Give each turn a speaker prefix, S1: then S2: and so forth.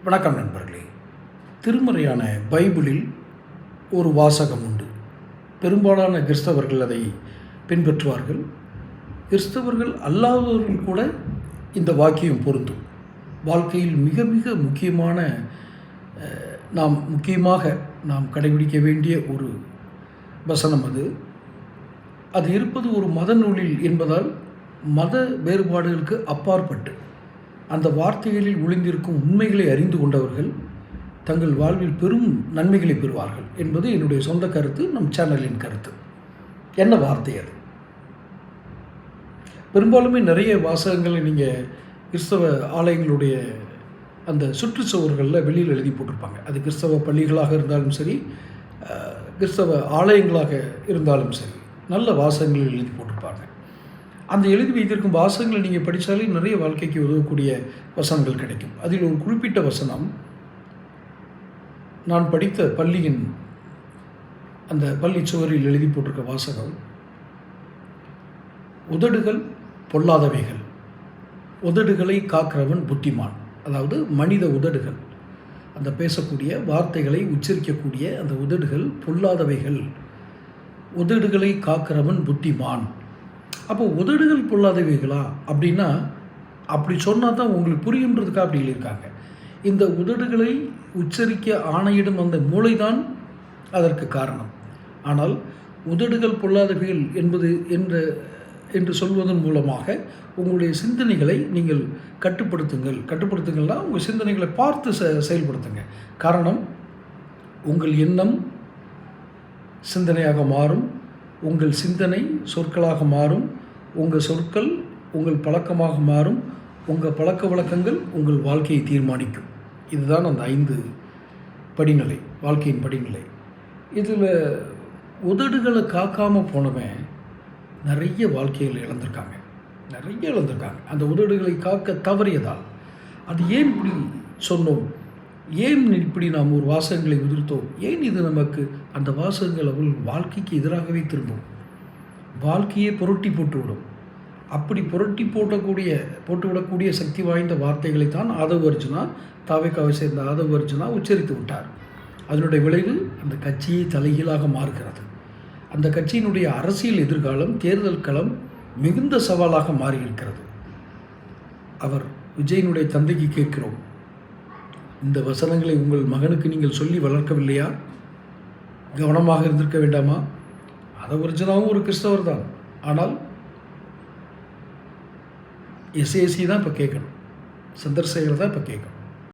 S1: வணக்கம் நண்பர்களே. திருமறையான பைபிளில் ஒரு வாசகம் உண்டு. பெரும்பாலான கிறிஸ்தவர்கள் அதை பின்பற்றுவார்கள். கிறிஸ்தவர்கள் அல்லாதவர்கள் கூட இந்த வாக்கியம் பொருந்தும். வாழ்க்கையில் மிக மிக முக்கியமான நாம் கடைபிடிக்க வேண்டிய ஒரு வசனம் அது. அது இருப்பது ஒரு மத நூலில் என்பதால் மத வேறுபாடுகளுக்கு அப்பாற்பட்டு அந்த வார்த்தைகளில் ஒளிந்திருக்கும் உண்மைகளை அறிந்து கொண்டவர்கள் தங்கள் வாழ்வில் பெரும் நன்மைகளை பெறுவார்கள் என்பது என்னுடைய சொந்த கருத்து, நம் சேனலின் கருத்து. என்ன வார்த்தை அது? பெரும்பாலுமே நிறைய வாசகங்களை நீங்கள் கிறிஸ்தவ ஆலயங்களுடைய அந்த சுற்றுச்சுவர்களில் வெளியில் எழுதி போட்டிருப்பாங்க. அது கிறிஸ்தவ பள்ளிகளாக இருந்தாலும் சரி, கிறிஸ்தவ ஆலயங்களாக இருந்தாலும் சரி, நல்ல வாசகங்கள் எழுதி போட்டிருப்பாங்க. அந்த எழுதி வைத்திருக்கும் வாசகங்களை நீங்கள் படித்தாலே நிறைய வாழ்க்கைக்கு உதவக்கூடிய வசனங்கள் கிடைக்கும். அதில் ஒரு குறிப்பிட்ட வசனம், நான் படித்த பள்ளியின் அந்த பள்ளி சுவரில் எழுதி போட்டிருக்க வாசகம், உதடுகள் பொல்லாதவைகள், உதடுகளை காக்கிறவன் புத்திமான். அதாவது மனித உதடுகள், அந்த பேசக்கூடிய வார்த்தைகளை உச்சரிக்கக்கூடிய அந்த உதடுகள் பொல்லாதவைகள், உதடுகளை காக்கிறவன் புத்திமான். அப்போ உதடுகள் பொல்லாதவைகளா அப்படின்னா, அப்படி சொன்னால் தான் உங்களுக்கு புரியுன்றதுக்காக அப்படி எழுதியிருக்காங்க. இந்த உதடுகளை உச்சரிக்க ஆணையிடும் அந்த மூளைதான் அதற்கு காரணம். ஆனால் உதடுகள் பொல்லாதவைகள் என்று சொல்வதன் மூலமாக உங்களுடைய சிந்தனைகளை நீங்கள் கட்டுப்படுத்துங்கள்னா உங்கள் சிந்தனைகளை பார்த்து செயல்படுத்துங்க. காரணம், உங்கள் எண்ணம் சிந்தனையாக மாறும், உங்கள் சிந்தனை சொற்களாக மாறும், உங்கள் சொற்கள் உங்கள் பழக்கமாக மாறும், உங்கள் பழக்க வழக்கங்கள் உங்கள் வாழ்க்கையை தீர்மானிக்கும். இதுதான் அந்த 5 படிநிலை, வாழ்க்கையின் படிநிலை. இதில் உதடுகளை காக்காமல் போனவன் நிறைய வாழ்க்கைகள் இழந்திருக்காங்க. அந்த உதடுகளை காக்க தவறியதால். அது ஏன் இப்படி சொன்னோம், ஏன் இப்படி நாம் ஒரு வாசகங்களை உதிர்த்தோம், ஏன் இது நமக்கு அந்த வாசகங்கள் அவள் வாழ்க்கைக்கு எதிராகவே திரும்பும், வாழ்க்கையை புரட்டி போட்டுவிடும். அப்படி புரட்டி போட்டுவிடக்கூடிய சக்தி வாய்ந்த வார்த்தைகளை தான் ஆதவ அர்ஜுனா, தாவேக்காவை சேர்ந்த ஆதவ அர்ஜுனா உச்சரித்து விட்டார். அதனுடைய விளைவு அந்த கட்சியை தலைகீழாக மாறுகிறது. அந்த கட்சியினுடைய அரசியல் எதிர்காலம், தேர்தல் களம் மிகுந்த சவாலாக மாறியிருக்கிறது. அவர் விஜயனுடைய தந்தைக்கு கேட்கிறோம், இந்த வசனங்களை உங்கள் மகனுக்கு நீங்கள் சொல்லி வளர்க்கவில்லையா? கவனமாக இருந்திருக்க வேண்டாமா? ஆதவ அர்ஜுனாவும் ஒரு கிறிஸ்தவர் தான். ஆனால் எஸ்ஏசி தான் இப்போ கேட்கணும், சந்திரசேகர் தான் இப்போ கேட்கணும்.